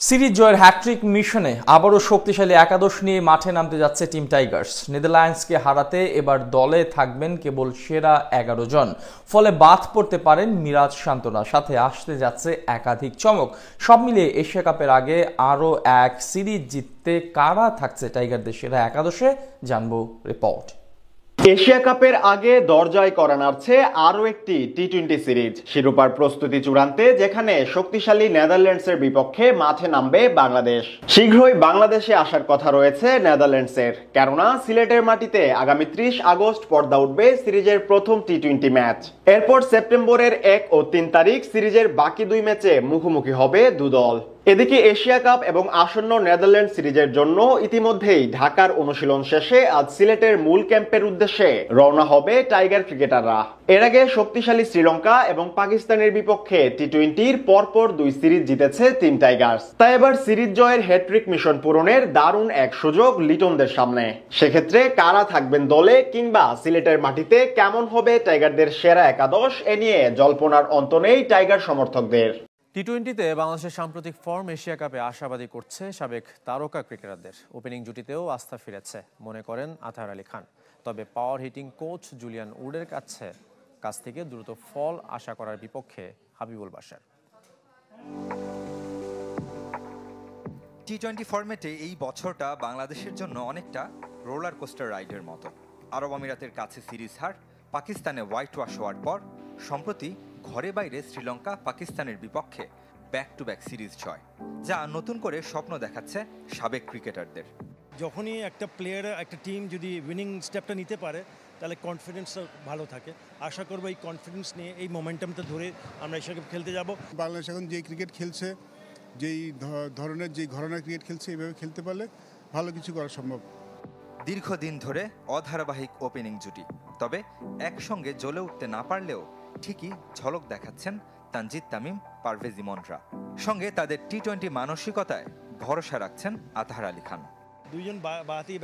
Series জয়ের hat trick মিশনে আবারও শক্তিশালী একাদশ নিয়ে মাঠে নামতে যাচ্ছে টিম টাইগার্স। নেদারল্যান্ডসকে হারাতে এবার দলে থাকবেন কেবল সেরা 11 জন। ফলে বাদ পড়তে পারেন মিরাজ সান্তনা, সাথে আসতে যাচ্ছে একাধিক চমক। সব মিলিয়ে এশিয়া কাপের আগে আরও এক সিরিজ জিততে কারা থাকছে টাইগারদের সেরা একাদশে, জানবো রিপোর্ট। এশিয়া কাপের আগে দরজায় করা নাড়ছে আরও একটি টি-20 সিরিজ। শিরোপার প্রস্তুতি চূড়ান্তে, যেখানে শক্তিশালী নেদারল্যান্ডসের বিপক্ষে মাঠে নামবে বাংলাদেশ। শীঘ্রই বাংলাদেশে আসার কথা রয়েছে নেদারল্যান্ডসের, কেননা সিলেটের মাটিতে আগামী 30 আগস্ট পর্দা উঠবে সিরিজের প্রথম টি-20 ম্যাচ। এরপর সেপ্টেম্বরের 1 ও 3 তারিখ সিরিজের বাকি 2 ম্যাচে মুখোমুখি হবে দুদল। এদিকে এশিয়া কাপ এবং আসন্ন নেদারল্যান্ড সিরিজের জন্য ইতিমধ্যেই ঢাকার অনুশীলন শেষে আজ সিলেটের মূল ক্যাম্পের উদ্দেশ্যে রওনা হবে টাইগার ক্রিকেটাররা। এর আগে শক্তিশালী শ্রীলঙ্কা এবং পাকিস্তানের বিপক্ষে টি-20-র পরপর 2 সিরিজ জিতেছে টিম টাইগার্স। তাই এবার সিরিজ জয়ের হ্যাট্রিক মিশন পূরণের দারুণ এক সুযোগ লিটনদের সামনে। সেক্ষেত্রে কারা থাকবেন দলে, কিংবা সিলেটের মাটিতে কেমন হবে টাইগারদের সেরা একাদশ, এ নিয়ে জল্পনার অন্ত নেই টাইগার সমর্থকদের। টি-20-তে বাংলাদেশের সাম্প্রতিক ফর্ম এশিয়া কাপে আশাবাদী করছে সাবেক তারকা ক্রিকেটারদের। ওপেনিং জুটিতেও আস্থা ফিরেছে মনে করেন আতাহার আলী খান। তবে পাওয়ার হিটিং কোচ জুলিয়ান উডের কাছ থেকে দ্রুত ফল আশা করার বিপক্ষে হাবিবুল বাশার। টি-20 ফরম্যাটে এই বছরটা বাংলাদেশের জন্য অনেকটা রোলার কোস্টার রাইডের মতো। আরব আমিরাতের কাছে সিরিজ হার, পাকিস্তানে হোয়াইট ওয়াশ হওয়ার পর সম্প্রতি ঘরে বাইরে শ্রীলঙ্কা পাকিস্তানের বিপক্ষে ব্যাক টু ব্যাক সিরিজ জয়, যা নতুন করে স্বপ্ন দেখাচ্ছে সাবেক ক্রিকেটারদের। যখনই একটা প্লেয়ার, একটা টিম যদি উইনিং স্টেপটা নিতে পারে, তাহলে কনফিডেন্সটা ভালো থাকে। আশা করবো এই কনফিডেন্স নিয়ে, এই মোমেন্টামটা ধরে আমরা এশিয়া কাপ খেলতে যাব। বাংলাদেশ এখন যে ক্রিকেট খেলছে, যেই ধরনের যে ঘরানার ক্রিকেট খেলছে, এইভাবে খেলতে পারলে ভালো কিছু করা সম্ভব। দীর্ঘদিন ধরে অধারাবাহিক ওপেনিং জুটি, তবে একসঙ্গে জ্বলে উঠতে না পারলেও ঠিকই ঝলক দেখাচ্ছেন তানজিদ তামিম, পারভেজ ইমনরা। সঙ্গে তাদের টি-20 মানসিকতায় ভরসা রাখছেন আতাহার আলী খান। দুইজন বাতি